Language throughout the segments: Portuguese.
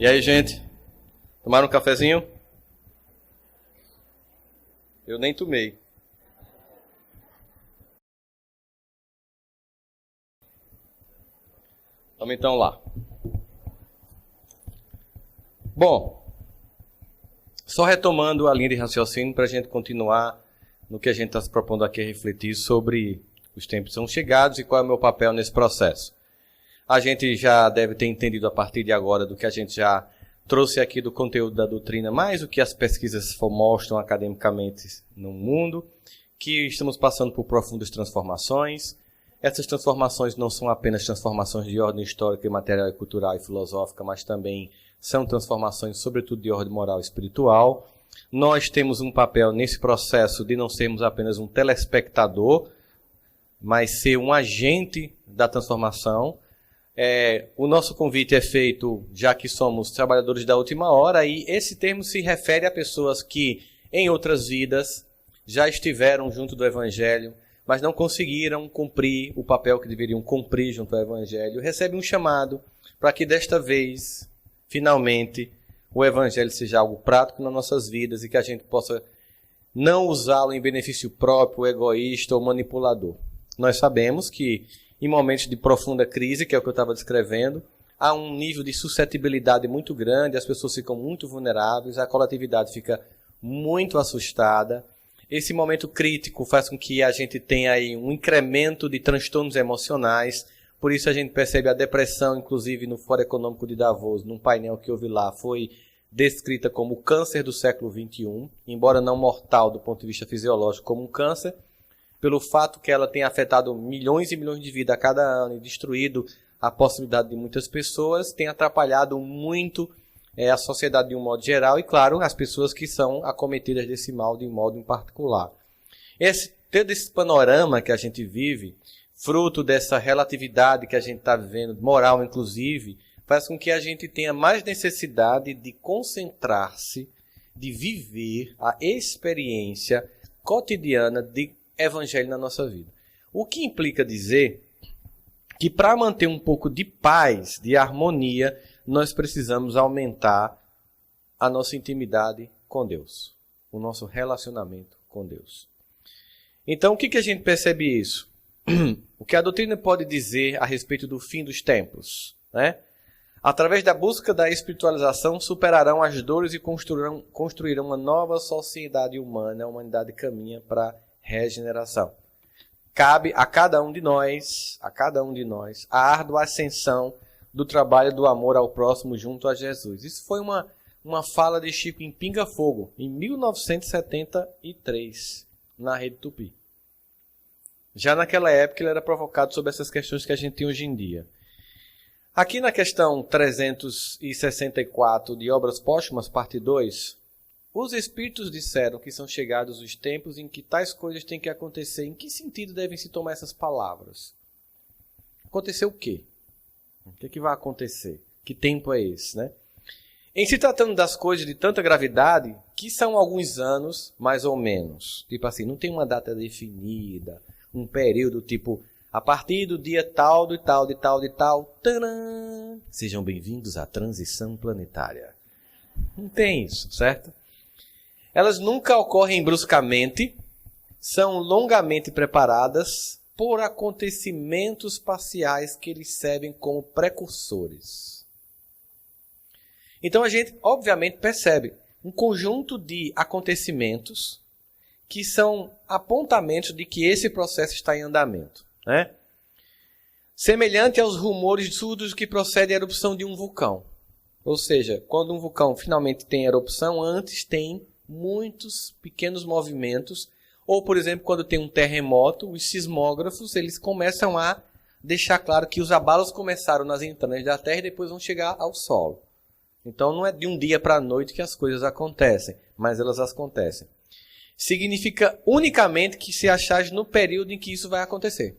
E aí, gente? Tomaram um cafezinho? Eu nem tomei. Vamos então lá. Bom, só retomando a linha de raciocínio para a gente continuar no que a gente está se propondo aqui a refletir sobre os tempos que são chegados e qual é o meu papel nesse processo. A gente já deve ter entendido a partir de agora do que a gente já trouxe aqui do conteúdo da doutrina, mais o que as pesquisas mostram academicamente no mundo, que estamos passando por profundas transformações. Essas transformações não são apenas transformações de ordem histórica, material, cultural e filosófica, mas também são transformações, sobretudo, de ordem moral e espiritual. Nós temos um papel nesse processo de não sermos apenas um telespectador, mas ser um agente da transformação. O nosso convite é feito, já que somos trabalhadores da última hora, e esse termo se refere a pessoas que, em outras vidas, já estiveram junto do Evangelho, mas não conseguiram cumprir o papel que deveriam cumprir junto ao Evangelho. Recebem um chamado para que desta vez, finalmente, o Evangelho seja algo prático nas nossas vidas e que a gente possa não usá-lo em benefício próprio, egoísta ou manipulador. Nós sabemos que em momentos de profunda crise, que é o que eu estava descrevendo, há um nível de suscetibilidade muito grande, as pessoas ficam muito vulneráveis, a coletividade fica muito assustada. Esse momento crítico faz com que a gente tenha aí um incremento de transtornos emocionais, por isso a gente percebe a depressão, inclusive no Fórum Econômico de Davos, num painel que houve lá, foi descrita como o câncer do século XXI, embora não mortal do ponto de vista fisiológico como um câncer, pelo fato que ela tem afetado milhões e milhões de vidas a cada ano e destruído a possibilidade de muitas pessoas, tem atrapalhado muito a sociedade de um modo geral e, claro, as pessoas que são acometidas desse mal de um modo em particular. Todo esse panorama que a gente vive, fruto dessa relatividade que a gente está vivendo, moral inclusive, faz com que a gente tenha mais necessidade de concentrar-se, de viver a experiência cotidiana de Evangelho na nossa vida. O que implica dizer que para manter um pouco de paz, de harmonia, nós precisamos aumentar a nossa intimidade com Deus, o nosso relacionamento com Deus. Então, o que a gente percebe isso? O que a doutrina pode dizer a respeito do fim dos tempos, né? Através da busca da espiritualização, superarão as dores e construirão uma nova sociedade humana, a humanidade caminha para regeneração. Cabe a cada um de nós, a árdua ascensão do trabalho do amor ao próximo junto a Jesus. Isso foi uma fala de Chico em Pinga Fogo, em 1973, na Rede Tupi. Já naquela época ele era provocado sobre essas questões que a gente tem hoje em dia. Aqui na questão 364 de Obras Póstumas, parte 2, os Espíritos disseram que são chegados os tempos em que tais coisas têm que acontecer. Em que sentido devem se tomar essas palavras? Acontecer o quê? O que vai acontecer? Que tempo é esse, né? Em se tratando das coisas de tanta gravidade, que são alguns anos, mais ou menos. Tipo assim, não tem uma data definida, um período tipo, a partir do dia tal, de tal, tadã, sejam bem-vindos à transição planetária. Não tem isso, certo? Elas nunca ocorrem bruscamente, são longamente preparadas por acontecimentos parciais que eles servem como precursores. Então a gente, obviamente, percebe um conjunto de acontecimentos que são apontamentos de que esse processo está em andamento, né? Semelhante aos rumores surdos que procedem da erupção de um vulcão. Ou seja, quando um vulcão finalmente tem erupção, antes tem muitos pequenos movimentos, ou, por exemplo, quando tem um terremoto, os sismógrafos eles começam a deixar claro que os abalos começaram nas entranhas da Terra e depois vão chegar ao solo. Então não é de um dia para a noite que as coisas acontecem, mas elas acontecem. Significa unicamente que se achar no período em que isso vai acontecer.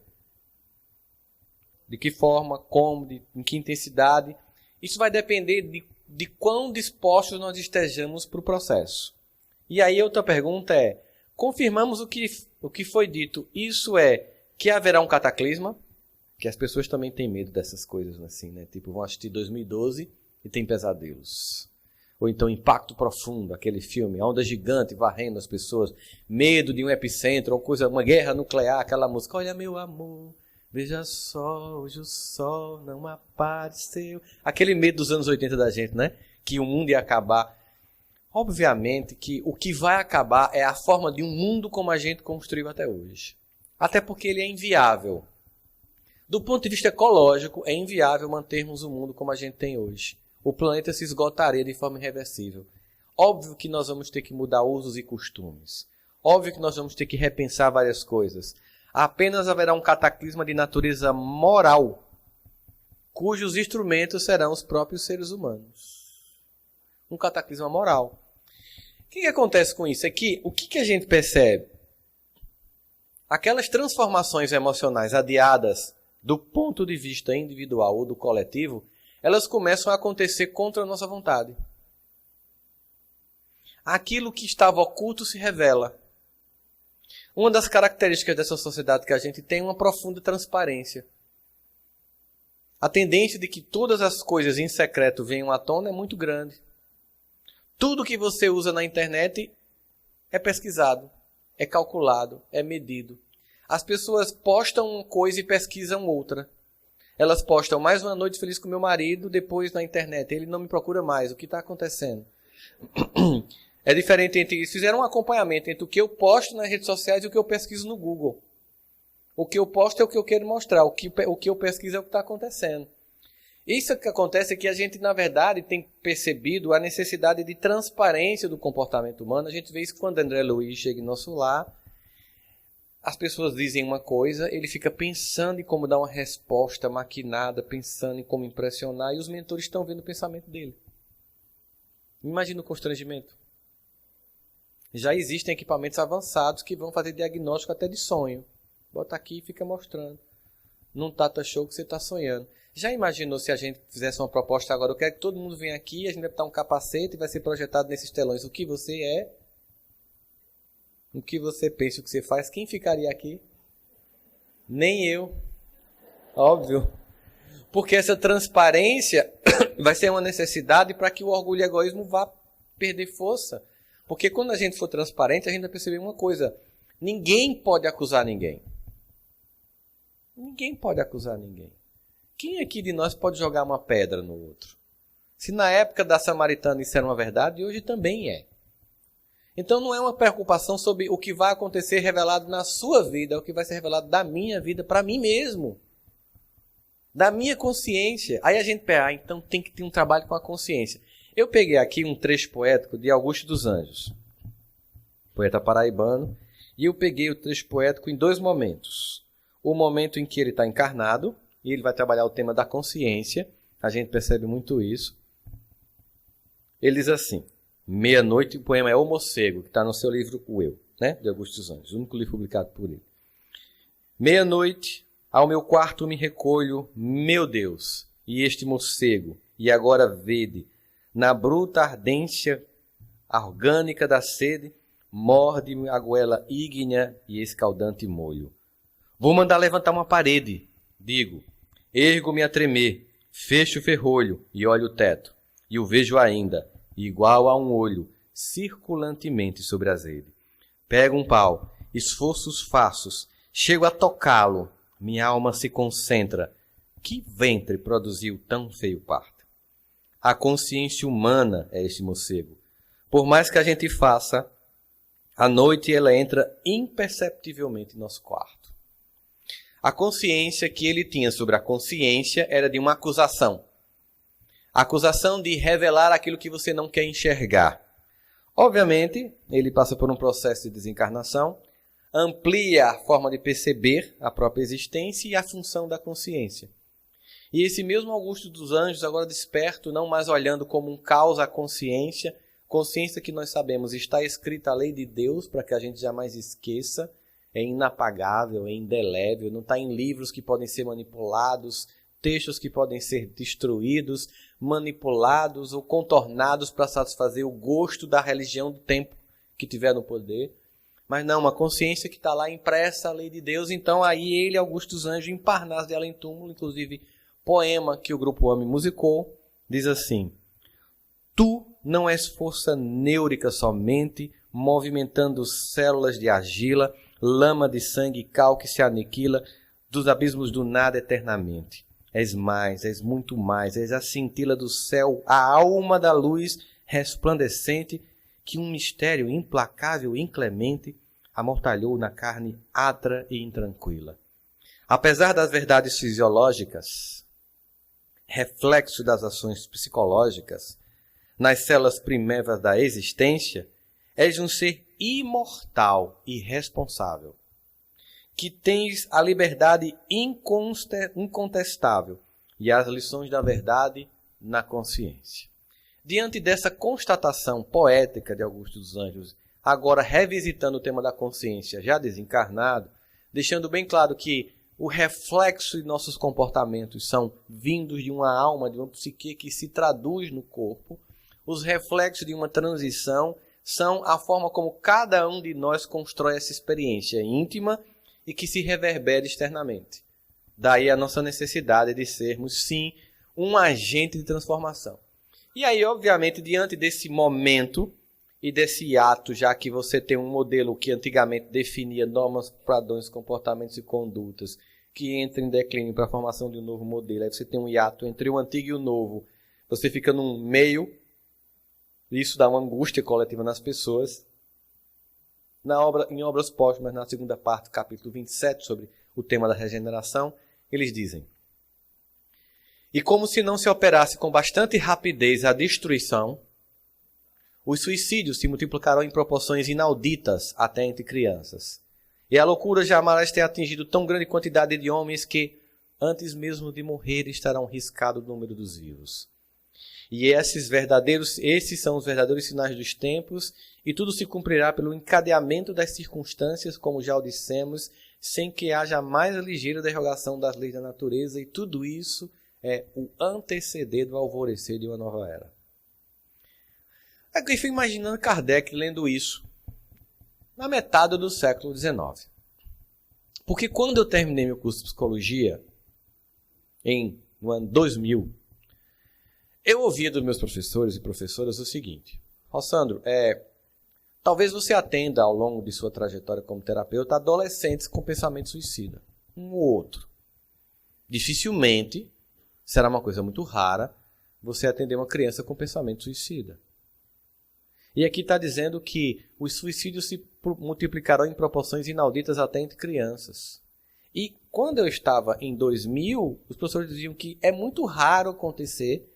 De que forma, como, em que intensidade. Isso vai depender de quão dispostos nós estejamos para o processo. E aí outra pergunta é, confirmamos o que foi dito, isso é que haverá um cataclisma? Que as pessoas também têm medo dessas coisas assim, né? Tipo, vão assistir 2012 e tem pesadelos. Ou então Impacto Profundo, aquele filme, a onda gigante varrendo as pessoas, medo de um epicentro, ou coisa, uma guerra nuclear, aquela música, olha meu amor, veja só, hoje o sol não apareceu. Aquele medo dos anos 80 da gente, né? Que o mundo ia acabar. Obviamente que o que vai acabar é a forma de um mundo como a gente construiu até hoje. Até porque ele é inviável. Do ponto de vista ecológico, é inviável mantermos o mundo como a gente tem hoje. O planeta se esgotaria de forma irreversível. Óbvio que nós vamos ter que mudar usos e costumes. Óbvio que nós vamos ter que repensar várias coisas. Apenas haverá um cataclisma de natureza moral, cujos instrumentos serão os próprios seres humanos. Um cataclisma moral. O que acontece com isso? É que o que a gente percebe? Aquelas transformações emocionais adiadas do ponto de vista individual ou do coletivo, elas começam a acontecer contra a nossa vontade. Aquilo que estava oculto se revela. Uma das características dessa sociedade que a gente tem é uma profunda transparência. A tendência de que todas as coisas em secreto venham à tona é muito grande. Tudo que você usa na internet é pesquisado, é calculado, é medido. As pessoas postam uma coisa e pesquisam outra. Elas postam mais uma noite feliz com meu marido, depois na internet. Ele não me procura mais. O que está acontecendo? É diferente entre eles. Fizeram um acompanhamento entre o que eu posto nas redes sociais e o que eu pesquiso no Google. O que eu posto é o que eu quero mostrar. O que eu pesquiso é o que está acontecendo. Isso que acontece é que a gente, na verdade, tem percebido a necessidade de transparência do comportamento humano. A gente vê isso quando André Luiz chega em nosso lar. As pessoas dizem uma coisa, ele fica pensando em como dar uma resposta maquinada, pensando em como impressionar, e os mentores estão vendo o pensamento dele. Imagina o constrangimento. Já existem equipamentos avançados que vão fazer diagnóstico até de sonho. Bota aqui e fica mostrando. Num Tata Show que você está sonhando. Já imaginou se a gente fizesse uma proposta agora? Eu quero que todo mundo venha aqui, a gente vai botar um capacete e vai ser projetado nesses telões. O que você é? O que você pensa, o que você faz? Quem ficaria aqui? Nem eu. Óbvio. Porque essa transparência vai ser uma necessidade para que o orgulho e o egoísmo vá perder força. Porque quando a gente for transparente, a gente vai perceber uma coisa. Ninguém pode acusar ninguém. Ninguém pode acusar ninguém. Quem aqui de nós pode jogar uma pedra no outro? Se na época da Samaritana isso era uma verdade, hoje também é. Então não é uma preocupação sobre o que vai acontecer revelado na sua vida, é o que vai ser revelado da minha vida para mim mesmo. Da minha consciência. Aí a gente pega, então tem que ter um trabalho com a consciência. Eu peguei aqui um trecho poético de Augusto dos Anjos, poeta paraibano, e eu peguei o trecho poético em dois momentos. O momento em que ele está encarnado, e ele vai trabalhar o tema da consciência, a gente percebe muito isso. Ele diz assim, meia-noite, o poema é O Morcego, que está no seu livro O Eu, né? De Augusto dos Anjos, o único livro publicado por ele. Meia-noite, ao meu quarto me recolho, meu Deus, e este morcego, e agora vede, na bruta ardência orgânica da sede, morde-me a goela ígnea e escaldante molho. Vou mandar levantar uma parede, digo, ergo-me a tremer, fecho o ferrolho e olho o teto, e o vejo ainda, igual a um olho, circulantemente sobre a rede. Pego um pau, esforços faços, chego a tocá-lo, minha alma se concentra. Que ventre produziu tão feio parto? A consciência humana é este morcego. Por mais que a gente faça, à noite ela entra imperceptivelmente em nosso quarto. A consciência que ele tinha sobre a consciência era de uma acusação. A acusação de revelar aquilo que você não quer enxergar. Obviamente, ele passa por um processo de desencarnação, amplia a forma de perceber a própria existência e a função da consciência. E esse mesmo Augusto dos Anjos, agora desperto, não mais olhando como um caos à consciência, consciência que nós sabemos está escrita a lei de Deus para que a gente jamais esqueça, é inapagável, é indelével, não está em livros que podem ser manipulados, textos que podem ser destruídos, manipulados ou contornados para satisfazer o gosto da religião do tempo que tiver no poder. Mas não, uma consciência que está lá impressa a lei de Deus. Então aí ele, Augusto dos Anjos, em Parnaso de Além Túmulo, inclusive poema que o Grupo AME musicou, diz assim: tu não és força neurica somente, movimentando células de argila, lama de sangue e cal que se aniquila dos abismos do nada eternamente. És mais, és muito mais, és a cintila do céu, a alma da luz resplandecente que um mistério implacável e inclemente amortalhou na carne atra e intranquila. Apesar das verdades fisiológicas, reflexo das ações psicológicas, nas células primeiras da existência, és um ser imortal e responsável, que tens a liberdade incontestável e as lições da verdade na consciência. Diante dessa constatação poética de Augusto dos Anjos, agora revisitando o tema da consciência, já desencarnado, deixando bem claro que o reflexo de nossos comportamentos são vindos de uma alma, de uma psique que se traduz no corpo. Os reflexos de uma transição são a forma como cada um de nós constrói essa experiência íntima e que se reverbera externamente. Daí a nossa necessidade de sermos, sim, um agente de transformação. E aí, obviamente, diante desse momento e desse ato, já que você tem um modelo que antigamente definia normas, padrões, comportamentos e condutas, que entra em declínio para a formação de um novo modelo, aí você tem um hiato entre o antigo e o novo, você fica num meio, isso dá uma angústia coletiva nas pessoas. Em Obras Póstumas, na segunda parte, capítulo 27, sobre o tema da regeneração, eles dizem: e como se não se operasse com bastante rapidez a destruição, os suicídios se multiplicarão em proporções inauditas até entre crianças. E a loucura jamais tem atingido tão grande quantidade de homens que, antes mesmo de morrer, estarão riscados o número dos vivos. E esses são os verdadeiros sinais dos tempos, e tudo se cumprirá pelo encadeamento das circunstâncias, como já o dissemos, sem que haja mais a ligeira derrogação das leis da natureza, e tudo isso é o anteceder do alvorecer de uma nova era. Eu fico imaginando Kardec lendo isso na metade do século XIX. Porque quando eu terminei meu curso de psicologia, no ano 2000, eu ouvia dos meus professores e professoras o seguinte: Rossandro, talvez você atenda ao longo de sua trajetória como terapeuta adolescentes com pensamento suicida. Um ou outro. Dificilmente, será uma coisa muito rara, você atender uma criança com pensamento suicida. E aqui está dizendo que os suicídios se multiplicarão em proporções inauditas até entre crianças. E quando eu estava em 2000, os professores diziam que é muito raro acontecer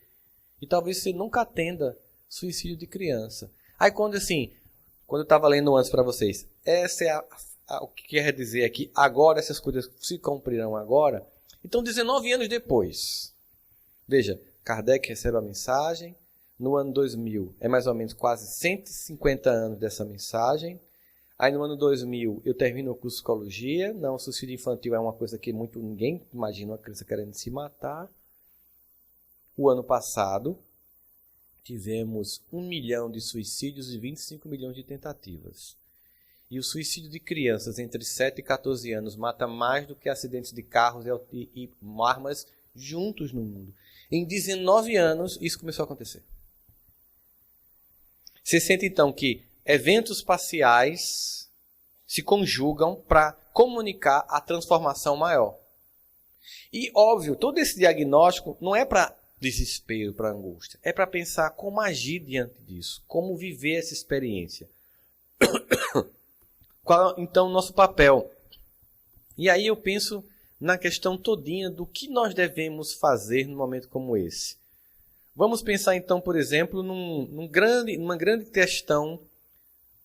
e talvez você nunca atenda suicídio de criança. Aí quando eu estava lendo antes para vocês, essa é o que quer dizer aqui, agora essas coisas se cumprirão agora. Então 19 anos depois, veja, Kardec recebe a mensagem, no ano 2000 é mais ou menos quase 150 anos dessa mensagem. Aí no ano 2000 eu termino o curso de psicologia. Não, o suicídio infantil é uma coisa que ninguém imagina uma criança querendo se matar. O ano passado tivemos 1 milhão de suicídios e 25 milhões de tentativas. E o suicídio de crianças entre 7 e 14 anos mata mais do que acidentes de carros e armas juntos no mundo. Em 19 anos isso começou a acontecer. Você sente então que eventos parciais se conjugam para comunicar a transformação maior. E, óbvio, todo esse diagnóstico não é para desespero, para angústia. É para pensar como agir diante disso, como viver essa experiência. Qual, então, o nosso papel? E aí eu penso na questão todinha do que nós devemos fazer num momento como esse. Vamos pensar então, por exemplo, numa grande questão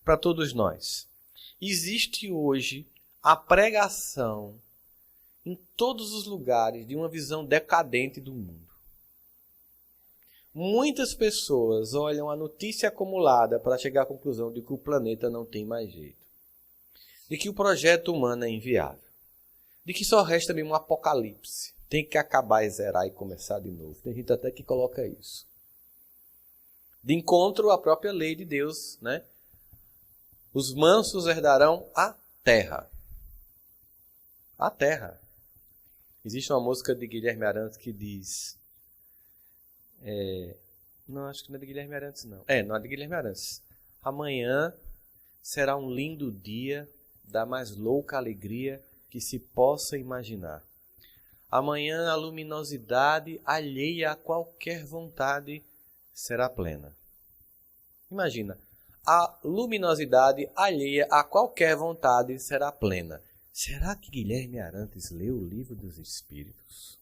para todos nós. Existe hoje a pregação em todos os lugares de uma visão decadente do mundo. Muitas pessoas olham a notícia acumulada para chegar à conclusão de que o planeta não tem mais jeito, de que o projeto humano é inviável, de que só resta mesmo um apocalipse. Tem que acabar e zerar e começar de novo. Tem gente até que coloca isso. De encontro à própria lei de Deus, né? Os mansos herdarão a terra. A terra. Existe uma música de Guilherme Arantes que diz: Não, acho que não é de Guilherme Arantes, não. Não é de Guilherme Arantes. Amanhã será um lindo dia da mais louca alegria que se possa imaginar. Amanhã a luminosidade alheia a qualquer vontade será plena. Imagina, a luminosidade alheia a qualquer vontade será plena. Será que Guilherme Arantes leu o Livro dos Espíritos?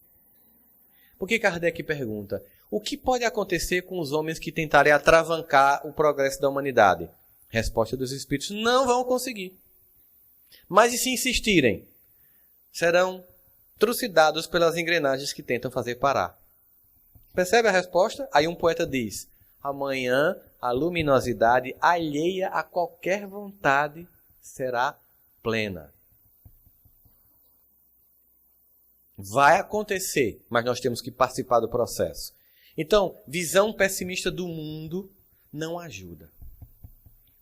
Porque Kardec pergunta, o que pode acontecer com os homens que tentarem atravancar o progresso da humanidade? Resposta dos Espíritos, não vão conseguir. Mas e se insistirem? Serão trucidados pelas engrenagens que tentam fazer parar. Percebe a resposta? Aí um poeta diz, amanhã a luminosidade alheia a qualquer vontade será plena. Vai acontecer, mas nós temos que participar do processo. Então, visão pessimista do mundo não ajuda.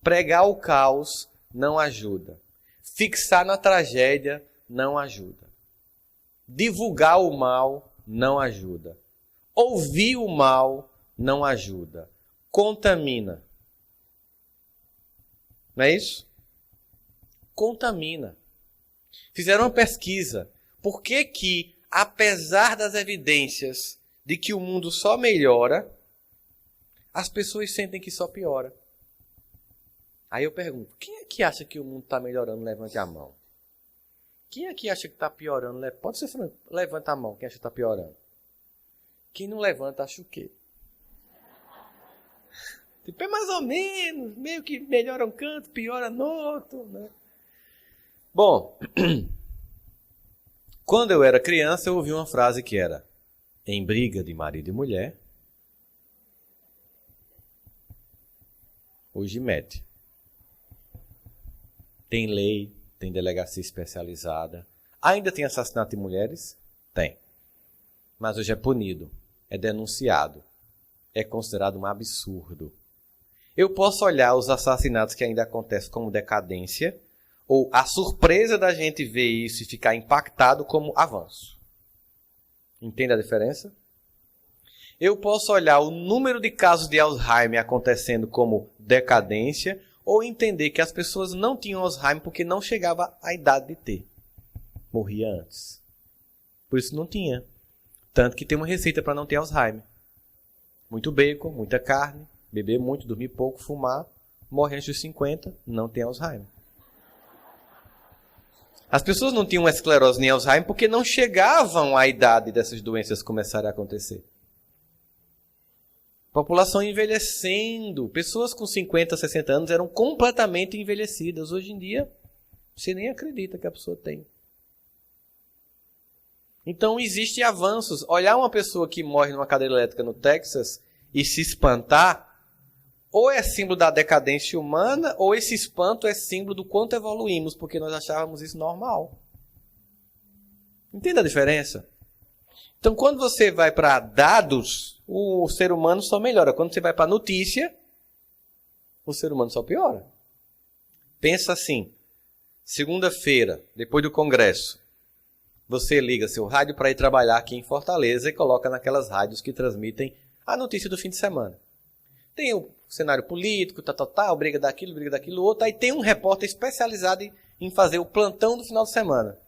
Pregar o caos não ajuda. Fixar na tragédia não ajuda. Divulgar o mal não ajuda. Ouvir o mal não ajuda. Contamina. Não é isso? Contamina. Fizeram uma pesquisa. Por que, apesar das evidências de que o mundo só melhora, as pessoas sentem que só piora? Aí eu pergunto, quem é que acha que o mundo está melhorando? Levante a mão. Quem é que acha que está piorando? Pode ser franco. Levanta a mão, quem acha que está piorando. Quem não levanta, acha o quê? Tipo, é mais ou menos, meio que melhora um canto, piora no outro, né? Bom, quando eu era criança, eu ouvi uma frase que era, em briga de marido e mulher, hoje mete. Tem lei, tem delegacia especializada. Ainda tem assassinato de mulheres? Tem. Mas hoje é punido, é denunciado, é considerado um absurdo. Eu posso olhar os assassinatos que ainda acontecem como decadência, ou a surpresa da gente ver isso e ficar impactado como avanço. Entende a diferença? Eu posso olhar o número de casos de Alzheimer acontecendo como decadência, ou entender que as pessoas não tinham Alzheimer porque não chegava à idade de ter. Morria antes. Por isso não tinha. Tanto que tem uma receita para não ter Alzheimer. Muito bacon, muita carne, beber muito, dormir pouco, fumar, morrer antes dos 50, não tem Alzheimer. As pessoas não tinham esclerose nem Alzheimer porque não chegavam à idade dessas doenças começarem a acontecer. População envelhecendo. Pessoas com 50, 60 anos eram completamente envelhecidas. Hoje em dia, você nem acredita que a pessoa tem. Então, existem avanços. Olhar uma pessoa que morre numa cadeira elétrica no Texas e se espantar, ou é símbolo da decadência humana, ou esse espanto é símbolo do quanto evoluímos, porque nós achávamos isso normal. Entende a diferença? Então, quando você vai para dados, o ser humano só melhora. Quando você vai para notícia, o ser humano só piora. Pensa assim, segunda-feira, depois do congresso, você liga seu rádio para ir trabalhar aqui em Fortaleza e coloca naquelas rádios que transmitem a notícia do fim de semana. Tem o cenário político, briga daquilo, outro. Aí tem um repórter especializado em fazer o plantão do final de semana.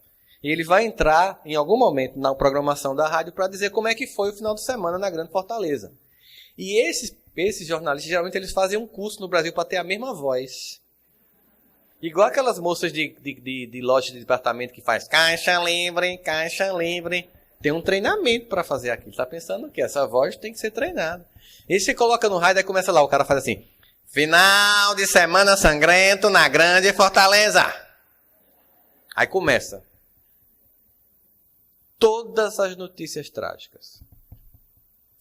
E ele vai entrar em algum momento na programação da rádio para dizer como é que foi o final de semana na Grande Fortaleza. E esses jornalistas, geralmente, eles fazem um curso no Brasil para ter a mesma voz. Igual aquelas moças de loja de departamento que faz caixa livre. Tem um treinamento para fazer aquilo. Está pensando que essa voz tem que ser treinada. E você coloca no rádio, aí começa lá, o cara faz assim, final de semana sangrento na Grande Fortaleza. Aí começa. Todas as notícias trágicas.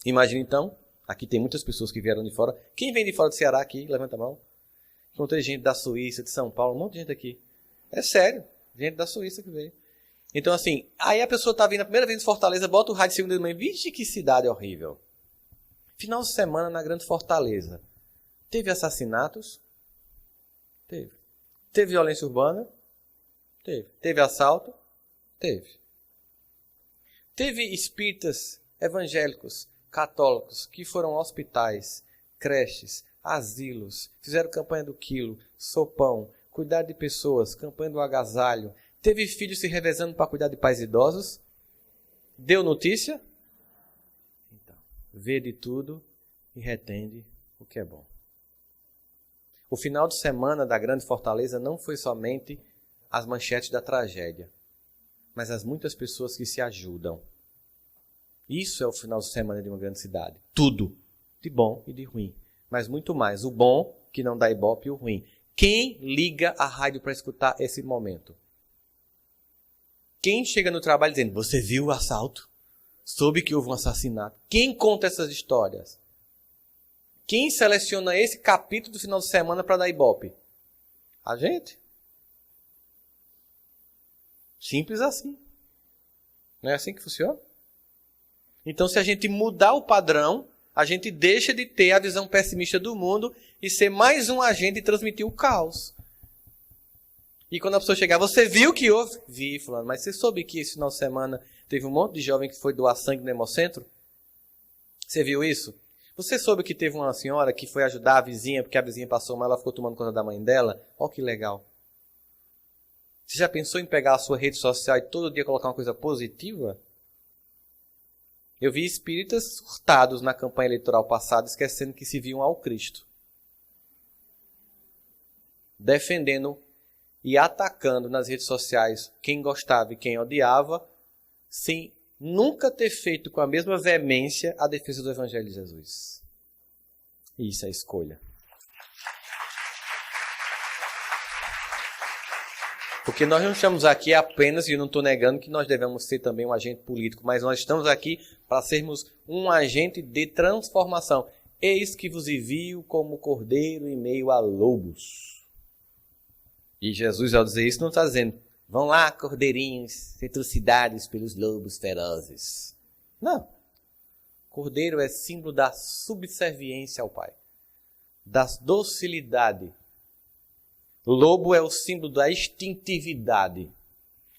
Imagina então, aqui tem muitas pessoas que vieram de fora. Quem vem de fora do Ceará aqui? Levanta a mão. Encontrei gente da Suíça, de São Paulo, um monte de gente aqui. É sério, gente da Suíça que veio. Então assim, aí a pessoa está vindo a primeira vez de Fortaleza, bota o rádio segunda de manhã, vixe que cidade horrível. Final de semana na Grande Fortaleza. Teve assassinatos? Teve. Teve violência urbana? Teve. Teve assalto? Teve. Teve espíritas evangélicos católicos que foram a hospitais, creches, asilos, fizeram campanha do quilo, sopão, cuidar de pessoas, campanha do agasalho, teve filhos se revezando para cuidar de pais idosos? Deu notícia? Então, vê de tudo e retende o que é bom. O final de semana da Grande Fortaleza não foi somente as manchetes da tragédia, mas as muitas pessoas que se ajudam. Isso é o final de semana de uma grande cidade. Tudo, de bom e de ruim. Mas muito mais, o bom, que não dá ibope, e o ruim. Quem liga a rádio para escutar esse momento? Quem chega no trabalho dizendo, você viu o assalto? Soube que houve um assassinato? Quem conta essas histórias? Quem seleciona esse capítulo do final de semana para dar ibope? A gente. Simples assim. Não é assim que funciona? Então, se a gente mudar o padrão, a gente deixa de ter a visão pessimista do mundo e ser mais um agente de transmitir o caos. E quando a pessoa chegar, você viu que houve? Vi, fulano, mas você soube que esse final de semana teve um monte de jovem que foi doar sangue no Hemocentro? Você viu isso? Você soube que teve uma senhora que foi ajudar a vizinha, porque a vizinha passou mal, ela ficou tomando conta da mãe dela? Olha que legal. Você já pensou em pegar a sua rede social e todo dia colocar uma coisa positiva? Eu vi espíritas surtados na campanha eleitoral passada, esquecendo que se viam ao Cristo. Defendendo e atacando nas redes sociais quem gostava e quem odiava, sem nunca ter feito com a mesma veemência a defesa do Evangelho de Jesus. Isso é escolha. Porque nós não estamos aqui apenas, e eu não estou negando que nós devemos ser também um agente político, mas nós estamos aqui para sermos um agente de transformação. Eis que vos envio como cordeiro em meio a lobos. E Jesus, ao dizer isso, não está dizendo, vão lá, cordeirinhos, ser trucidados pelos lobos ferozes. Não. Cordeiro é símbolo da subserviência ao Pai, da docilidade. Lobo é o símbolo da instintividade.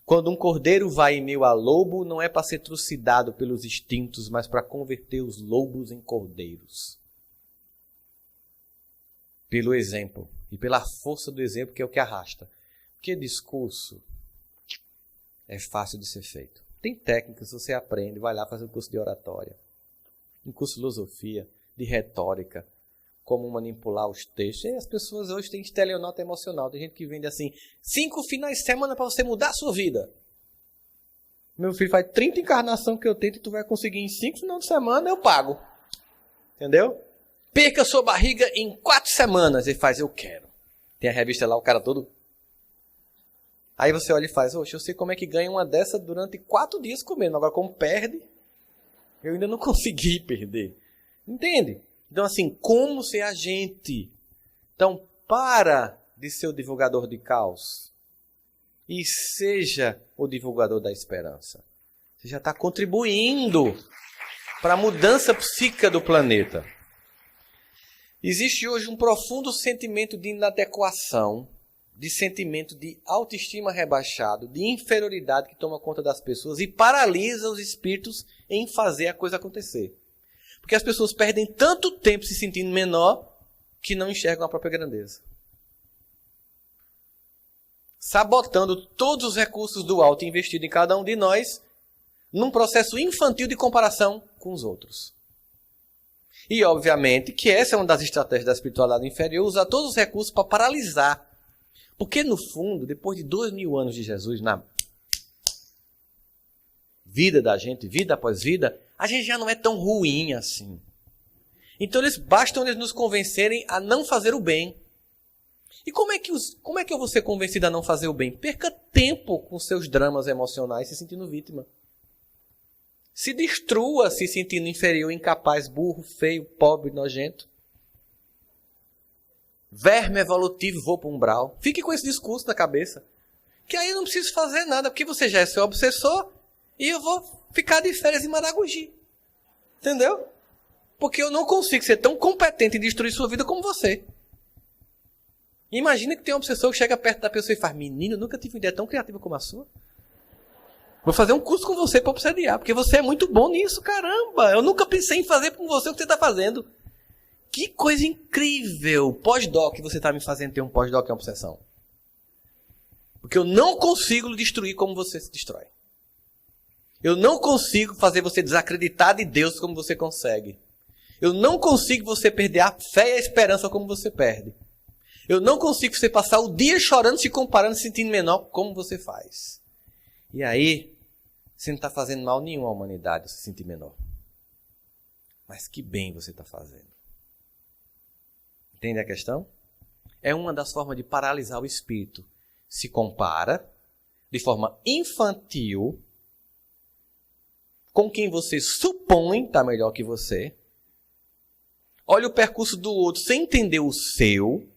Quando um cordeiro vai em meio a lobo, não é para ser trucidado pelos instintos, mas para converter os lobos em cordeiros. Pelo exemplo. E pela força do exemplo, que é o que arrasta. Porque discurso é fácil de ser feito. Tem técnicas, você aprende, vai lá fazer um curso de oratória, um curso de filosofia, de retórica, como manipular os textos. E as pessoas hoje têm estelionato emocional. Tem gente que vende assim, 5 finais de semana para você mudar a sua vida. Meu filho, faz 30 encarnações que eu tento e tu vai conseguir em 5 finais de semana, eu pago. Entendeu? Perca sua barriga em 4 semanas. Ele faz, eu quero. Tem a revista lá, o cara todo... Aí você olha e faz, oxe, eu sei como é que ganha uma dessa durante 4 dias comendo. Agora, como perde, eu ainda não consegui perder. Entende? Então, assim, como ser agente? Então, para de ser o divulgador de caos e seja o divulgador da esperança. Você já está contribuindo para a mudança psíquica do planeta. Existe hoje um profundo sentimento de inadequação, de sentimento de autoestima rebaixado, de inferioridade que toma conta das pessoas e paralisa os espíritos em fazer a coisa acontecer. Porque as pessoas perdem tanto tempo se sentindo menor que não enxergam a própria grandeza. Sabotando todos os recursos do alto investido em cada um de nós num processo infantil de comparação com os outros. E, obviamente, que essa é uma das estratégias da espiritualidade inferior, usar todos os recursos para paralisar. Porque, no fundo, depois de 2000 anos de Jesus na vida da gente, vida após vida, a gente já não é tão ruim assim. Então, bastam eles nos convencerem a não fazer o bem. E como é que eu vou ser convencido a não fazer o bem? Perca tempo com seus dramas emocionais se sentindo vítima. Se destrua se sentindo inferior, incapaz, burro, feio, pobre, nojento. Verme evolutivo, vou para o umbral. Fique com esse discurso na cabeça. Que aí eu não preciso fazer nada, porque você já é seu obsessor e eu vou ficar de férias em Maragogi. Entendeu? Porque eu não consigo ser tão competente em destruir sua vida como você. Imagina que tem um obsessor que chega perto da pessoa e faz, menino, eu nunca tive uma ideia tão criativa como a sua. Vou fazer um curso com você para obsediar, porque você é muito bom nisso, caramba. Eu nunca pensei em fazer com você o que você está fazendo. Que coisa incrível. Pós-doc que você está me fazendo ter um pós-doc é uma obsessão. Porque eu não consigo destruir como você se destrói. Eu não consigo fazer você desacreditar de Deus como você consegue. Eu não consigo você perder a fé e a esperança como você perde. Eu não consigo você passar o dia chorando, se comparando, se sentindo menor como você faz. E aí, você não está fazendo mal nenhum à humanidade se sentir menor. Mas que bem você está fazendo. Entende a questão? É uma das formas de paralisar o espírito. Se compara de forma infantil com quem você supõe estar melhor que você. Olha o percurso do outro sem entender o seu,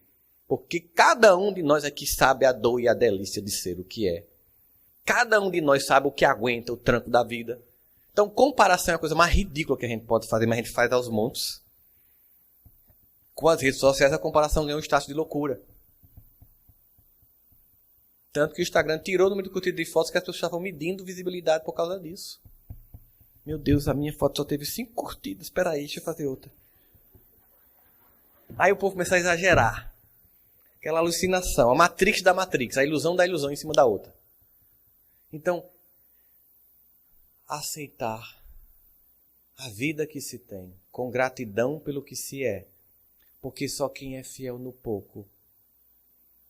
porque cada um de nós aqui sabe a dor e a delícia de ser o que é. Cada um de nós sabe o que aguenta o tranco da vida. Então, comparação é a coisa mais ridícula que a gente pode fazer, mas a gente faz aos montes. Com as redes sociais, a comparação ganhou um status de loucura. Tanto que o Instagram tirou o número de curtidas de fotos que as pessoas estavam medindo visibilidade por causa disso. Meu Deus, a minha foto só teve 5 curtidas. Espera aí, deixa eu fazer outra. Aí o povo começa a exagerar. Aquela alucinação, a Matrix da Matrix, a ilusão da ilusão em cima da outra. Então, aceitar a vida que se tem, com gratidão pelo que se é. Porque só quem é fiel no pouco,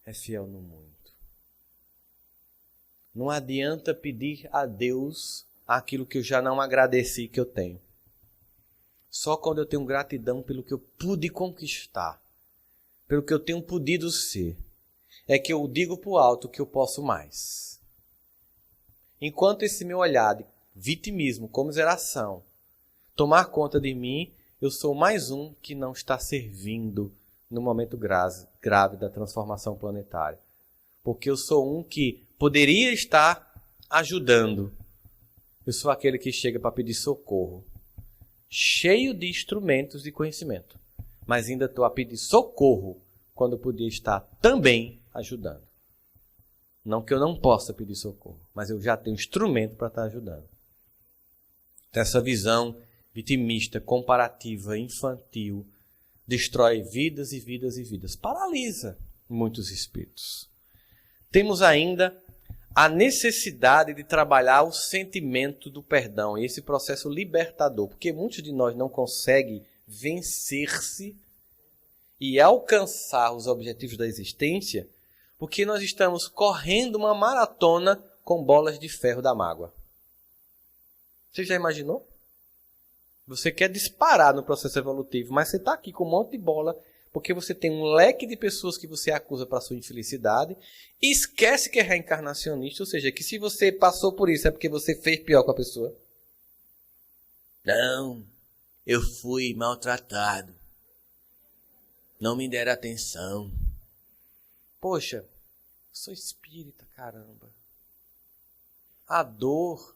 é fiel no muito. Não adianta pedir a Deus aquilo que eu já não agradeci que eu tenho. Só quando eu tenho gratidão pelo que eu pude conquistar, pelo que eu tenho podido ser, é que eu digo para o alto que eu posso mais. Enquanto esse meu olhar de vitimismo, comiseração, tomar conta de mim, eu sou mais um que não está servindo no momento grave da transformação planetária. Porque eu sou um que poderia estar ajudando. Eu sou aquele que chega para pedir socorro, cheio de instrumentos de conhecimento, mas ainda estou a pedir socorro quando eu podia estar também ajudando. Não que eu não possa pedir socorro, mas eu já tenho instrumento para estar ajudando. Então, essa visão vitimista, comparativa, infantil, destrói vidas e vidas e vidas. Paralisa muitos espíritos. Temos ainda a necessidade de trabalhar o sentimento do perdão e esse processo libertador, porque muitos de nós não conseguem vencer-se e alcançar os objetivos da existência porque nós estamos correndo uma maratona com bolas de ferro da mágoa. Você já imaginou? Você quer disparar no processo evolutivo, mas você está aqui com um monte de bola porque você tem um leque de pessoas que você acusa para sua infelicidade e esquece que é reencarnacionista, ou seja, que se você passou por isso é porque você fez pior com a pessoa. Não, eu fui maltratado. Não me deram atenção. Poxa, eu sou espírita, caramba. A dor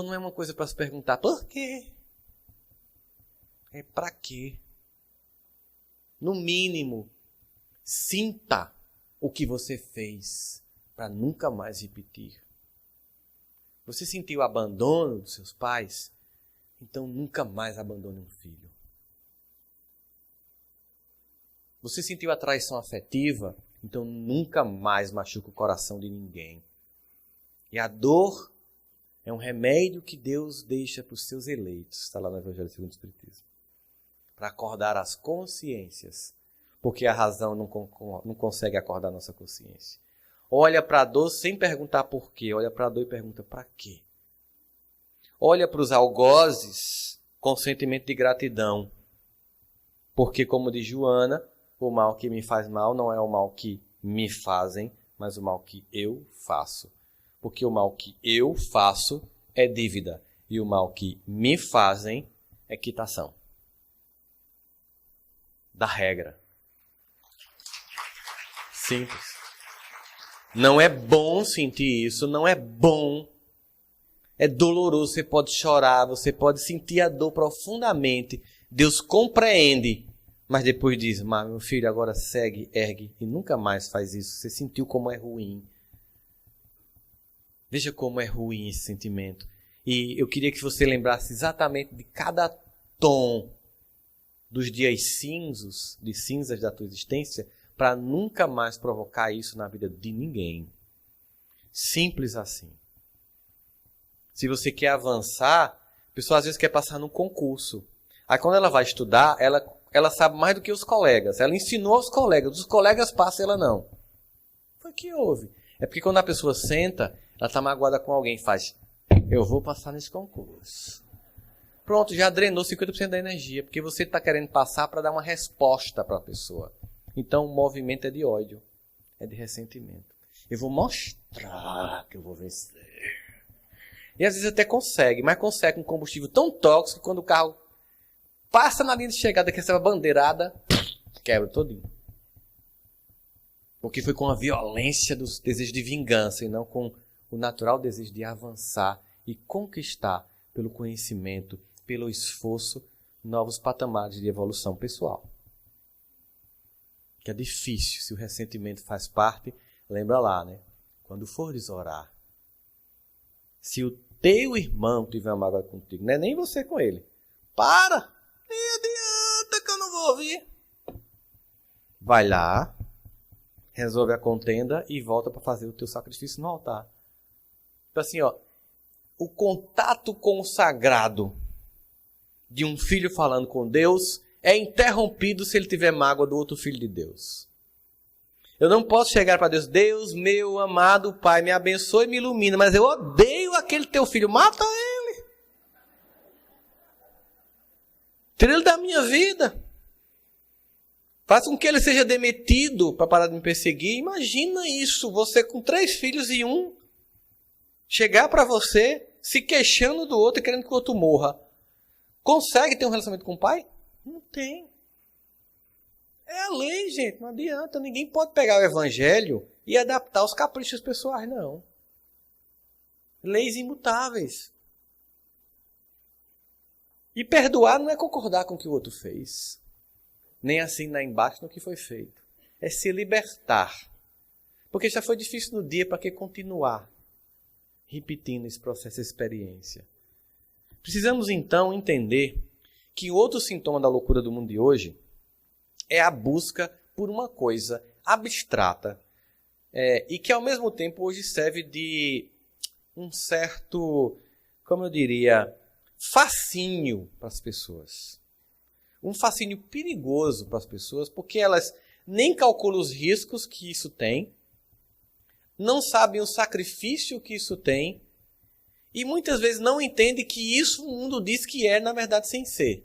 não é uma coisa para se perguntar por quê? É para quê? No mínimo, sinta o que você fez para nunca mais repetir. Você sentiu o abandono dos seus pais? Então nunca mais abandone um filho. Você sentiu a traição afetiva? Então nunca mais machuque o coração de ninguém. E a dor é um remédio que Deus deixa para os seus eleitos. Está lá no Evangelho segundo o Espiritismo. Para acordar as consciências. Porque a razão não consegue acordar a nossa consciência. Olha para a dor sem perguntar por quê. Olha para a dor e pergunta para quê. Olha para os algozes com sentimento de gratidão. Porque, como diz Joana, o mal que me faz mal não é o mal que me fazem, mas o mal que eu faço. Porque o mal que eu faço é dívida. E o mal que me fazem é quitação. Da regra. Simples. Não é bom sentir isso, não é bom. É doloroso, você pode chorar, você pode sentir a dor profundamente. Deus compreende, mas depois diz, mas meu filho, agora segue, ergue e nunca mais faz isso. Você sentiu como é ruim. Veja como é ruim esse sentimento. E eu queria que você lembrasse exatamente de cada tom dos dias cinzos, de cinzas da tua existência, para nunca mais provocar isso na vida de ninguém. Simples assim. Se você quer avançar, a pessoa às vezes quer passar num concurso. Aí quando ela vai estudar, ela sabe mais do que os colegas. Ela ensinou aos colegas. Os colegas passam, ela não. Foi o que houve. É porque quando a pessoa senta, ela está magoada com alguém, faz, eu vou passar nesse concurso. Pronto, já drenou 50% da energia, porque você está querendo passar para dar uma resposta para a pessoa. Então o movimento é de ódio, é de ressentimento. Eu vou mostrar que eu vou vencer. E às vezes até consegue, mas consegue um combustível tão tóxico que quando o carro passa na linha de chegada, que essa bandeirada, quebra todinho. Porque foi com a violência dos desejos de vingança e não com o natural desejo de avançar e conquistar pelo conhecimento, pelo esforço, novos patamares de evolução pessoal. Que é difícil, se o ressentimento faz parte, lembra lá, né? Quando fores orar, se o teu irmão tiver uma mágoa contigo, não é nem você com ele. Para! Nem adianta que eu não vou ouvir. Vai lá, resolve a contenda e volta para fazer o teu sacrifício no altar. Tipo assim, ó, o contato com o sagrado de um filho falando com Deus é interrompido se ele tiver mágoa do outro filho de Deus. Eu não posso chegar para Deus, Deus, meu amado Pai, me abençoe e me ilumina, mas eu odeio aquele teu filho, mata ele. Tira ele da minha vida. Faça com que ele seja demitido para parar de me perseguir. Imagina isso, você com 3 filhos e um chegar para você se queixando do outro e querendo que o outro morra. Consegue ter um relacionamento com o pai? Não tem. É a lei, gente. Não adianta. Ninguém pode pegar o evangelho e adaptar aos caprichos pessoais, não. Leis imutáveis. E perdoar não é concordar com o que o outro fez. Nem assinar embaixo no que foi feito. É se libertar. Porque já foi difícil no dia, para que continuar repetindo esse processo, essa experiência? Precisamos então entender que outro sintoma da loucura do mundo de hoje é a busca por uma coisa abstrata e que ao mesmo tempo hoje serve de um certo, como eu diria, fascínio para as pessoas. Um fascínio perigoso para as pessoas, porque elas nem calculam os riscos que isso tem, não sabem o sacrifício que isso tem, e muitas vezes não entendem que isso o mundo diz que é, na verdade, sem ser.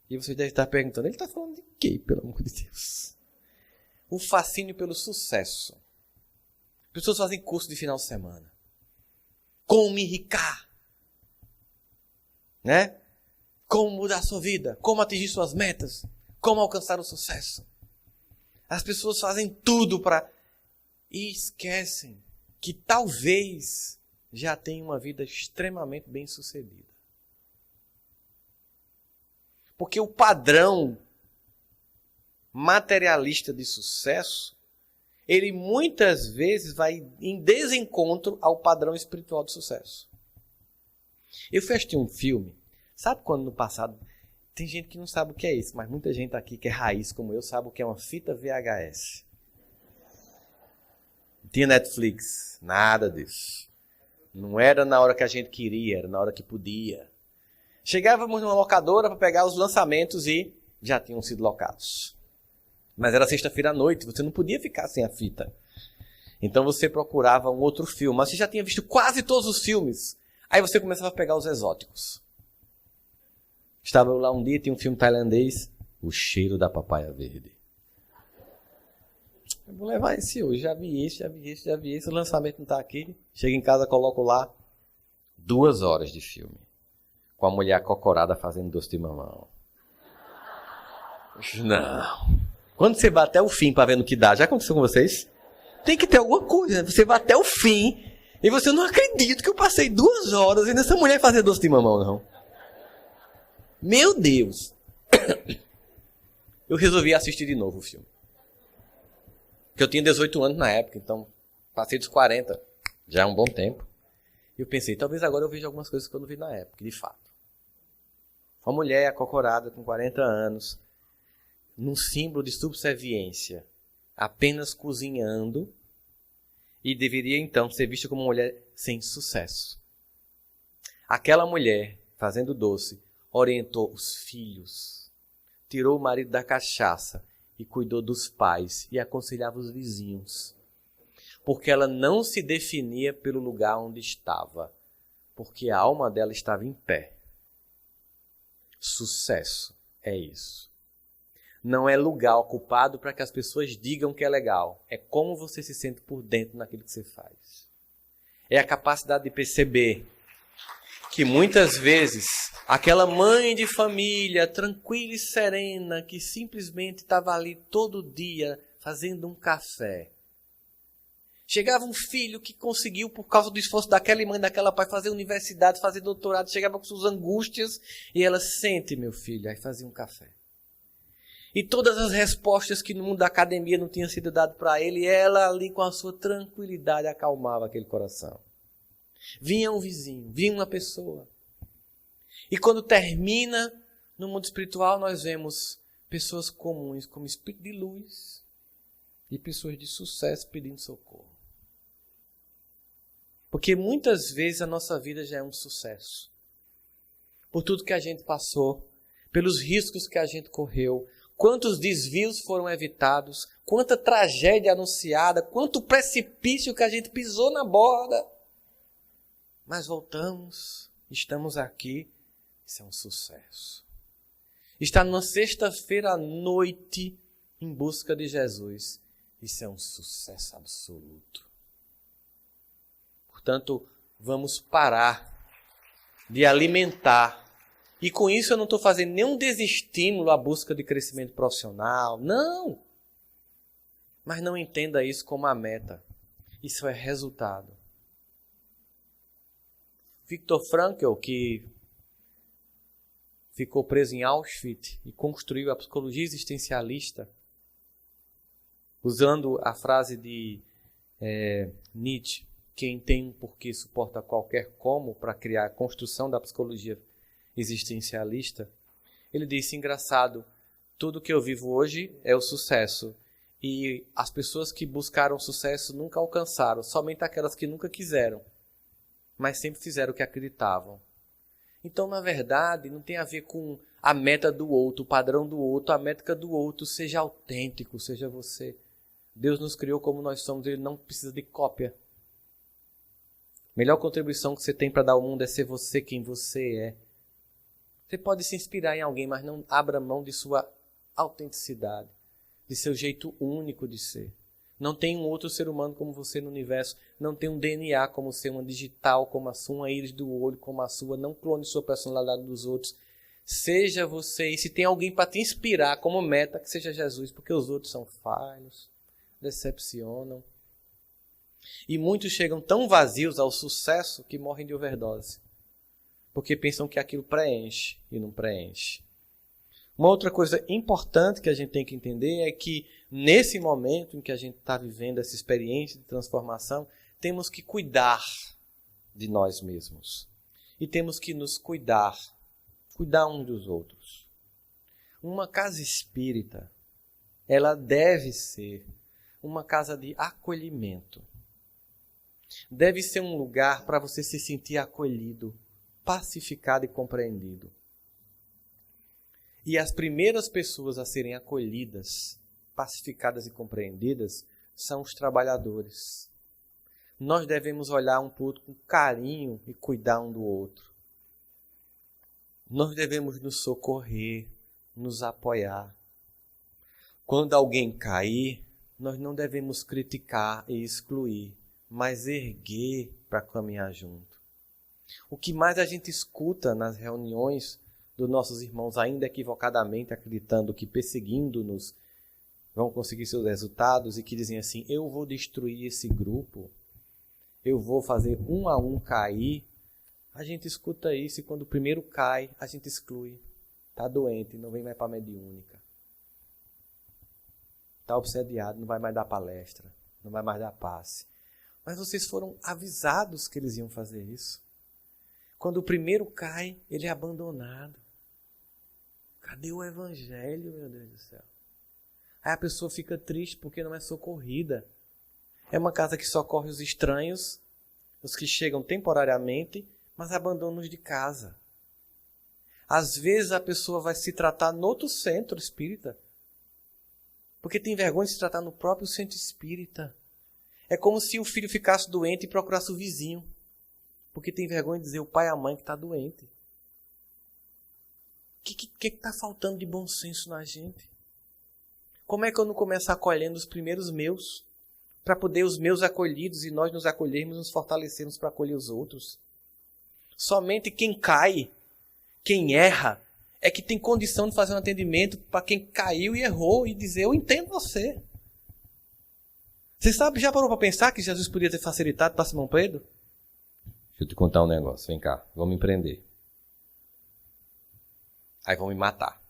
E você deve estar perguntando, ele está falando de quê, pelo amor de Deus? O fascínio pelo sucesso. Pessoas fazem curso de final de semana. Como enricar. Né? Como mudar a sua vida. Como atingir suas metas. Como alcançar o sucesso. As pessoas fazem tudo para... E esquecem que talvez já tenham uma vida extremamente bem sucedida. Porque o padrão materialista de sucesso, ele muitas vezes vai em desencontro ao padrão espiritual de sucesso. Eu fui assistir um filme, sabe quando no passado, tem gente que não sabe o que é isso, mas muita gente aqui que é raiz como eu sabe o que é uma fita VHS. Não tinha Netflix, nada disso. Não era na hora que a gente queria, era na hora que podia. Chegávamos numa locadora para pegar os lançamentos e já tinham sido locados. Mas era sexta-feira à noite, você não podia ficar sem a fita. Então você procurava um outro filme, mas você já tinha visto quase todos os filmes. Aí você começava a pegar os exóticos. Estava eu lá um dia, tinha um filme tailandês, O Cheiro da Papaya Verde. Eu vou levar esse hoje, já vi esse, o lançamento não está aqui. Chego em casa, coloco lá 2 horas de filme. Com a mulher acocorada fazendo doce de mamão. Não. Quando você vai até o fim para ver no que dá, já aconteceu com vocês? Tem que ter alguma coisa, né? Você vai até o fim e você não acredita que eu passei 2 horas vendo essa mulher fazer doce de mamão, não. Meu Deus. Eu resolvi assistir de novo o filme. Porque eu tinha 18 anos na época, então passei dos 40. Já é um bom tempo. Eu pensei, talvez agora eu veja algumas coisas que eu não vi na época, de fato. Uma mulher acocorada com 40 anos, num símbolo de subserviência, apenas cozinhando, e deveria então ser vista como uma mulher sem sucesso. Aquela mulher, fazendo doce, orientou os filhos, tirou o marido da cachaça e cuidou dos pais e aconselhava os vizinhos. Porque ela não se definia pelo lugar onde estava, porque a alma dela estava em pé. Sucesso é isso. Não é lugar ocupado para que as pessoas digam que é legal. É como você se sente por dentro naquilo que você faz. É a capacidade de perceber que muitas vezes aquela mãe de família tranquila e serena que simplesmente estava ali todo dia fazendo um café. Chegava um filho que conseguiu, por causa do esforço daquela mãe, daquela pai, fazer universidade, fazer doutorado, chegava com suas angústias e ela, sente meu filho, aí fazia um café. E todas as respostas que no mundo da academia não tinham sido dadas para ele, ela ali com a sua tranquilidade acalmava aquele coração. Vinha um vizinho, vinha uma pessoa. E quando termina no mundo espiritual, nós vemos pessoas comuns, como espírito de luz, e pessoas de sucesso pedindo socorro. Porque muitas vezes a nossa vida já é um sucesso. Por tudo que a gente passou, pelos riscos que a gente correu, quantos desvios foram evitados, quanta tragédia anunciada, quanto precipício que a gente pisou na borda. Mas voltamos, estamos aqui, isso é um sucesso. Estar numa sexta-feira à noite em busca de Jesus, isso é um sucesso absoluto. Portanto, vamos parar de alimentar. E com isso eu não estou fazendo nenhum desestímulo à busca de crescimento profissional. Não! Mas não entenda isso como a meta. Isso é resultado. Viktor Frankl, que ficou preso em Auschwitz e construiu a psicologia existencialista, usando a frase de Nietzsche, quem tem um porquê suporta qualquer como, para criar a construção da psicologia existencialista, ele disse, engraçado, tudo que eu vivo hoje é o sucesso. E as pessoas que buscaram sucesso nunca alcançaram, somente aquelas que nunca quiseram, mas sempre fizeram o que acreditavam. Então, na verdade, não tem a ver com a meta do outro, o padrão do outro, a métrica do outro. Seja autêntico, seja você. Deus nos criou como nós somos, Ele não precisa de cópia. A melhor contribuição que você tem para dar ao mundo é ser você quem você é. Você pode se inspirar em alguém, mas não abra mão de sua autenticidade, de seu jeito único de ser. Não tem um outro ser humano como você no universo. Não tem um DNA como você, uma digital como a sua, uma íris do olho como a sua. Não clone sua personalidade dos outros. Seja você. E se tem alguém para te inspirar como meta, que seja Jesus, porque os outros são falhos, decepcionam. E muitos chegam tão vazios ao sucesso que morrem de overdose. Porque pensam que aquilo preenche e não preenche. Uma outra coisa importante que a gente tem que entender é que nesse momento em que a gente está vivendo essa experiência de transformação, temos que cuidar de nós mesmos. E temos que nos cuidar uns dos outros. Uma casa espírita, ela deve ser uma casa de acolhimento. Deve ser um lugar para você se sentir acolhido, pacificado e compreendido. E as primeiras pessoas a serem acolhidas, pacificadas e compreendidas, são os trabalhadores. Nós devemos olhar um para o outro com carinho e cuidar um do outro. Nós devemos nos socorrer, nos apoiar. Quando alguém cair, nós não devemos criticar e excluir, mas erguer para caminhar junto. O que mais a gente escuta nas reuniões dos nossos irmãos, ainda equivocadamente, acreditando que perseguindo-nos vão conseguir seus resultados e que dizem assim, eu vou destruir esse grupo, eu vou fazer um a um cair. A gente escuta isso e quando o primeiro cai, a gente exclui. Está doente, não vem mais para a mediúnica. Está obsediado, não vai mais dar palestra, não vai mais dar passe. Mas vocês foram avisados que eles iam fazer isso. Quando o primeiro cai, ele é abandonado. Cadê o evangelho, meu Deus do céu? Aí a pessoa fica triste porque não é socorrida. É uma casa que socorre os estranhos, os que chegam temporariamente, mas abandonam os de casa. Às vezes a pessoa vai se tratar no outro centro espírita, porque tem vergonha de se tratar no próprio centro espírita. É como se o filho ficasse doente e procurasse o vizinho, porque tem vergonha de dizer o pai e a mãe que está doente. O que está faltando de bom senso na gente? Como é que eu não começo acolhendo os primeiros meus, para poder os meus acolhidos e nós nos acolhermos, nos fortalecermos para acolher os outros? Somente quem cai, quem erra, é que tem condição de fazer um atendimento para quem caiu e errou e dizer, eu entendo você. Você sabe, já parou para pensar que Jesus podia ter facilitado para Simão Pedro? Deixa eu te contar um negócio, vem cá, vão me prender. Aí vão me matar.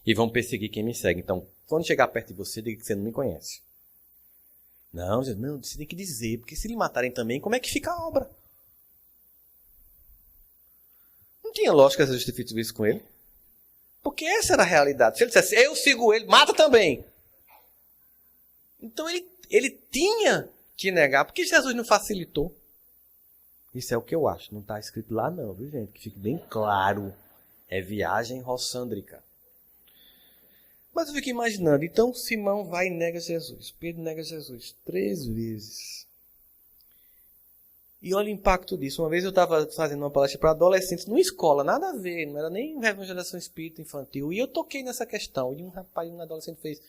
E vão perseguir quem me segue. Então, quando chegar perto de você, diga que você não me conhece. Não, Jesus, não, você tem que dizer, porque se lhe matarem também, como é que fica a obra? Não tinha lógica Jesus ter feito isso com ele. Porque essa era a realidade. Se ele dissesse, eu sigo ele, mata também. Então ele tinha que negar, porque Jesus não facilitou. Isso é o que eu acho. Não está escrito lá não, viu gente? Que fique bem claro. É viagem rossândrica. Mas eu fico imaginando, então Simão vai e nega Jesus. Pedro nega Jesus 3 vezes. E olha o impacto disso. Uma vez eu estava fazendo uma palestra para adolescentes, numa escola, nada a ver, não era nem evangelização espírita infantil. E eu toquei nessa questão. E um rapaz, um adolescente fez,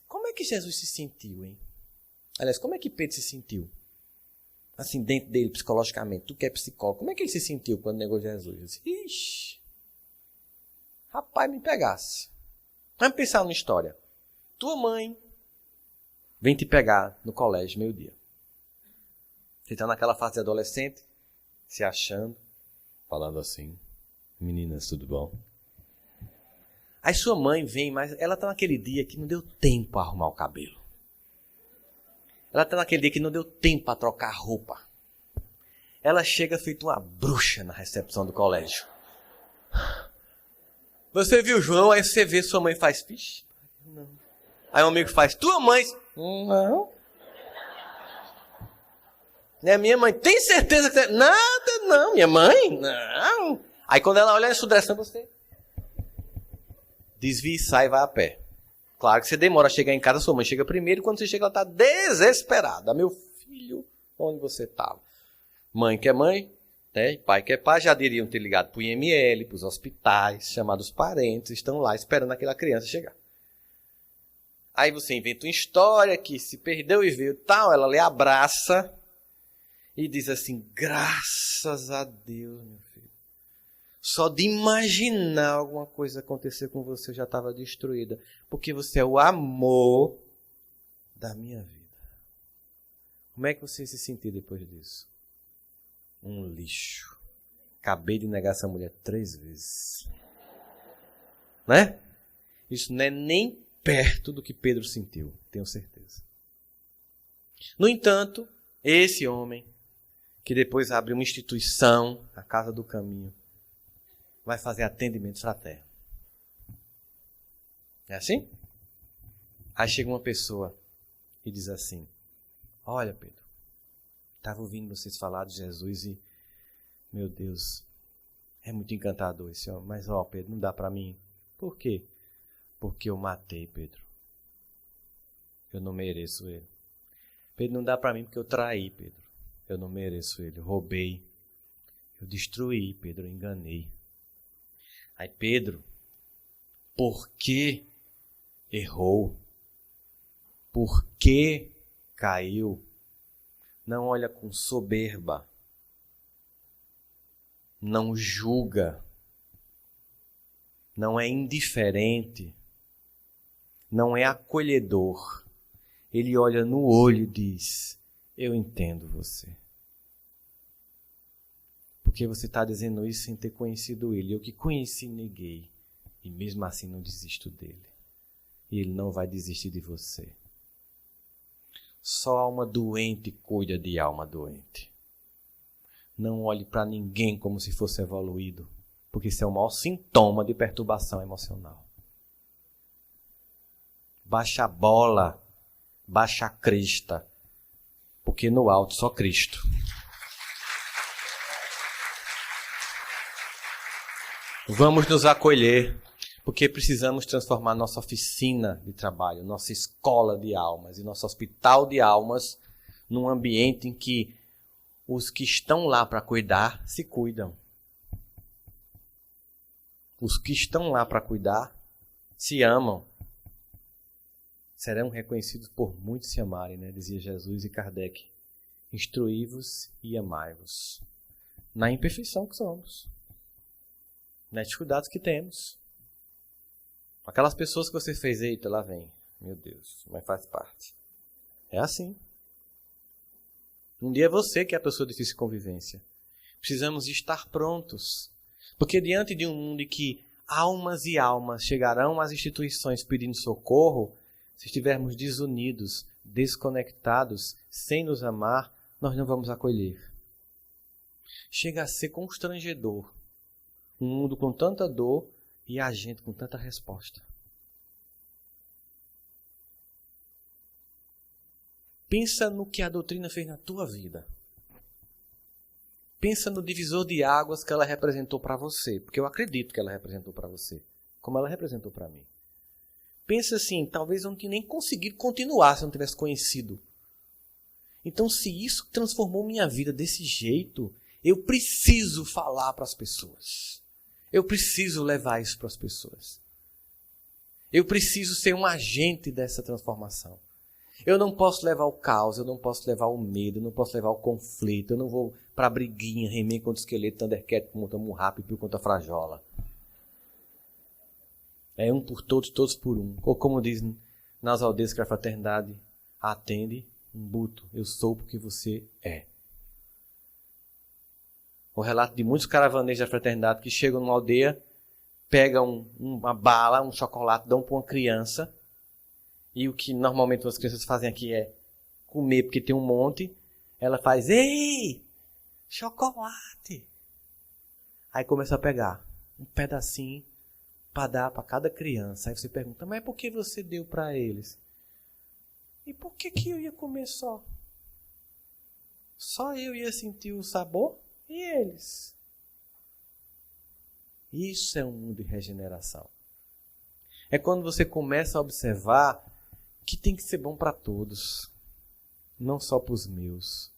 como é que Jesus se sentiu, hein? Aliás, como é que Pedro se sentiu? Assim, dentro dele, psicologicamente. Tu que é psicólogo, como é que ele se sentiu quando negou Jesus? Eu disse, ixi, rapaz, me pegasse. Vamos pensar numa história. Tua mãe vem te pegar no colégio, meio-dia. Você está naquela fase de adolescente, se achando, falando assim, meninas, tudo bom? Aí sua mãe vem, mas ela está naquele dia que não deu tempo para arrumar o cabelo. Ela está naquele dia que não deu tempo para trocar a roupa. Ela chega feito uma bruxa na recepção do colégio. Você viu João, aí você vê sua mãe faz, vixe, não. Aí um amigo faz, tua mãe, não. Né, minha mãe, tem certeza que... Nada, não, minha mãe, não. Aí quando ela olha isso direção, você desvia e sai e vai a pé. Claro que você demora a chegar em casa, sua mãe chega primeiro, e quando você chega ela está desesperada. Meu filho, onde você estava? Mãe que é mãe, né? Pai que é pai, já diriam ter ligado para o IML, para os hospitais, chamado os parentes, estão lá esperando aquela criança chegar. Aí você inventa uma história que se perdeu e veio tal, ela lhe abraça e diz assim, graças a Deus, meu filho. Só de imaginar alguma coisa acontecer com você, eu já estava destruída. Porque você é o amor da minha vida. Como é que você se sentiu depois disso? Um lixo. Acabei de negar essa mulher 3 vezes. Né? Isso não é nem perto do que Pedro sentiu, tenho certeza. No entanto, esse homem, que depois abre uma instituição, a Casa do Caminho, vai fazer atendimento fraterno. É assim? Aí chega uma pessoa e diz assim, olha Pedro, estava ouvindo vocês falar de Jesus e, meu Deus, é muito encantador esse homem, mas ó Pedro, não dá para mim. Por quê? Porque eu matei Pedro. Eu não mereço ele. Pedro, não dá para mim porque eu traí Pedro. Eu não mereço ele, eu roubei. Eu destruí Pedro, eu enganei. Aí Pedro, por que errou? Por que caiu? Não olha com soberba. Não julga. Não é indiferente. Não é acolhedor. Ele olha no olho e diz, eu entendo você. Porque você está dizendo isso sem ter conhecido ele. Eu que conheci, neguei. E mesmo assim não desisto dele. E ele não vai desistir de você. Só alma doente cuida de alma doente. Não olhe para ninguém como se fosse evoluído, porque isso é o maior sintoma de perturbação emocional. Baixa a bola, baixa a crista, porque no alto só Cristo. Vamos nos acolher, porque precisamos transformar nossa oficina de trabalho, nossa escola de almas e nosso hospital de almas num ambiente em que os que estão lá para cuidar se cuidam. Os que estão lá para cuidar se amam. Serão reconhecidos por muitos se amarem, né? Dizia Jesus e Kardec. Instruí-vos e amai-vos. Na imperfeição que somos. Nas dificuldades que temos. Aquelas pessoas que você fez, eita, lá vem. Meu Deus, mas faz parte. É assim. Um dia é você que é a pessoa de difícil convivência. Precisamos estar prontos. Porque diante de um mundo em que almas e almas chegarão às instituições pedindo socorro, se estivermos desunidos, desconectados, sem nos amar, nós não vamos acolher. Chega a ser constrangedor. Um mundo com tanta dor e a gente com tanta resposta. Pensa no que a doutrina fez na tua vida. Pensa no divisor de águas que ela representou para você, porque eu acredito que ela representou para você, como ela representou para mim. Pensa assim, talvez eu não tenha nem conseguido continuar se eu não tivesse conhecido. Então, se isso transformou minha vida desse jeito, eu preciso falar para as pessoas. Eu preciso levar isso para as pessoas. Eu preciso ser um agente dessa transformação. Eu não posso levar o caos, eu não posso levar o medo, eu não posso levar o conflito, eu não vou para a briguinha, He-Man contra o esqueleto, Thundercat contra Murrap, Pio contra Frajola. É um por todos, todos por um. Ou como diz nas aldeias que a fraternidade atende, um buto, eu sou porque você é. O relato de muitos caravaneiros da fraternidade que chegam numa aldeia, pegam uma bala, um chocolate, dão para uma criança. E o que normalmente as crianças fazem aqui é comer, porque tem um monte. Ela faz, ei, chocolate. Aí começa a pegar um pedacinho para dar para cada criança. Aí você pergunta, mas por que você deu para eles? E por que eu ia comer só? Só eu ia sentir o sabor? E eles? Isso é um mundo de regeneração. É quando você começa a observar que tem que ser bom para todos, não só para os meus.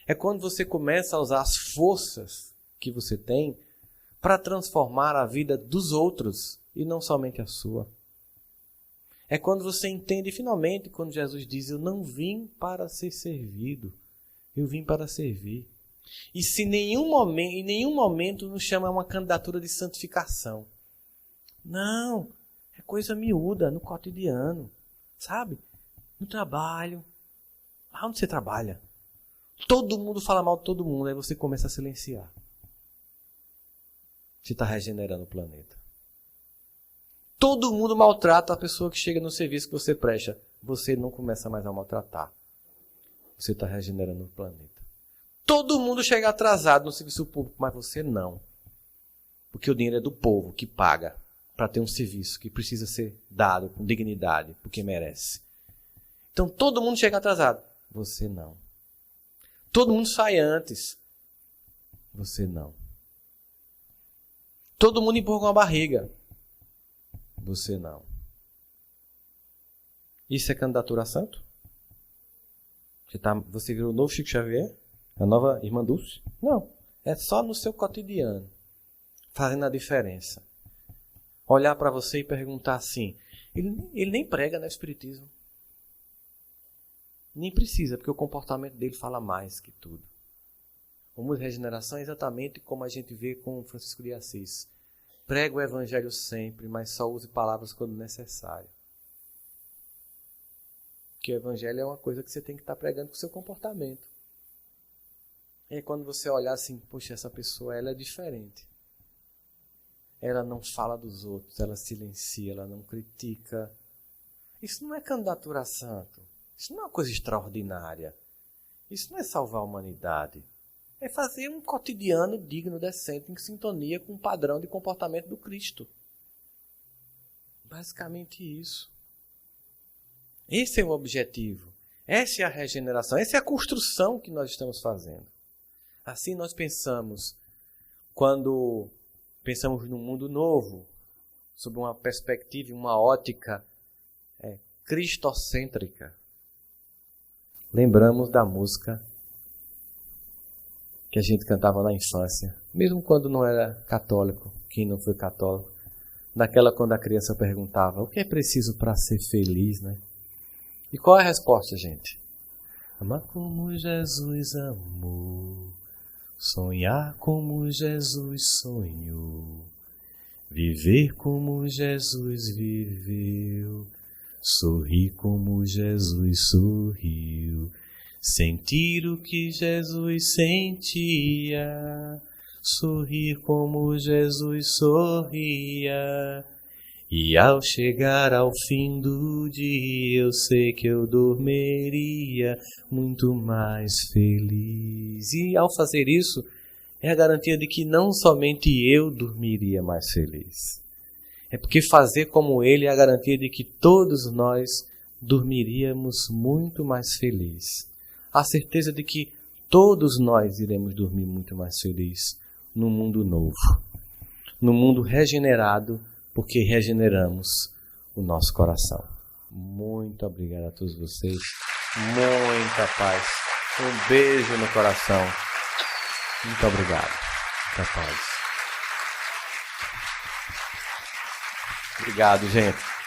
É quando você começa a usar as forças que você tem para transformar a vida dos outros e não somente a sua. É quando você entende finalmente, quando Jesus diz, eu não vim para ser servido, eu vim para servir. E se em nenhum momento nos chama a uma candidatura de santificação. Não, é coisa miúda, no cotidiano, sabe? No trabalho, lá onde você trabalha. Todo mundo fala mal de todo mundo, aí você começa a silenciar. Você está regenerando o planeta. Todo mundo maltrata a pessoa que chega no serviço que você presta. Você não começa mais a maltratar. Você está regenerando o planeta. Todo mundo chega atrasado no serviço público, mas você não. Porque o dinheiro é do povo que paga para ter um serviço que precisa ser dado com dignidade, porque merece. Então todo mundo chega atrasado. Você não. Todo mundo sai antes. Você não. Todo mundo empurra com a barriga. Você não. Isso é candidatura a santo? Você virou o novo Chico Xavier? A nova Irmã Dulce? Não. É só no seu cotidiano. Fazendo a diferença. Olhar para você e perguntar assim. Ele nem prega no Espiritismo. Nem precisa, porque o comportamento dele fala mais que tudo. O mundo de regeneração é exatamente como a gente vê com Francisco de Assis. Prega o Evangelho sempre, mas só use palavras quando necessário. Porque o Evangelho é uma coisa que você tem que estar pregando com o seu comportamento. E quando você olhar assim, poxa, essa pessoa ela é diferente. Ela não fala dos outros, ela silencia, ela não critica. Isso não é candidatura a santo. Isso não é uma coisa extraordinária. Isso não é salvar a humanidade. É fazer um cotidiano digno, decente, em sintonia com o padrão de comportamento do Cristo. Basicamente isso. Esse é o objetivo. Essa é a regeneração. Essa é a construção que nós estamos fazendo. Assim nós pensamos, quando pensamos num mundo novo, sob uma perspectiva, uma ótica cristocêntrica. Lembramos da música que a gente cantava na infância, mesmo quando não era católico, quem não foi católico, daquela quando a criança perguntava, o que é preciso para ser feliz, né? E qual é a resposta, gente? Amar como Jesus amou, sonhar como Jesus sonhou, viver como Jesus viveu, sorrir como Jesus sorriu, sentir o que Jesus sentia, sorrir como Jesus sorria. E ao chegar ao fim do dia, eu sei que eu dormiria muito mais feliz. E ao fazer isso, é a garantia de que não somente eu dormiria mais feliz. É porque fazer como ele é a garantia de que todos nós dormiríamos muito mais felizes. A certeza de que todos nós iremos dormir muito mais felizes num mundo novo. Num mundo regenerado, porque regeneramos o nosso coração. Muito obrigado a todos vocês. Muita paz. Um beijo no coração. Muito obrigado. Muita paz. Obrigado, gente.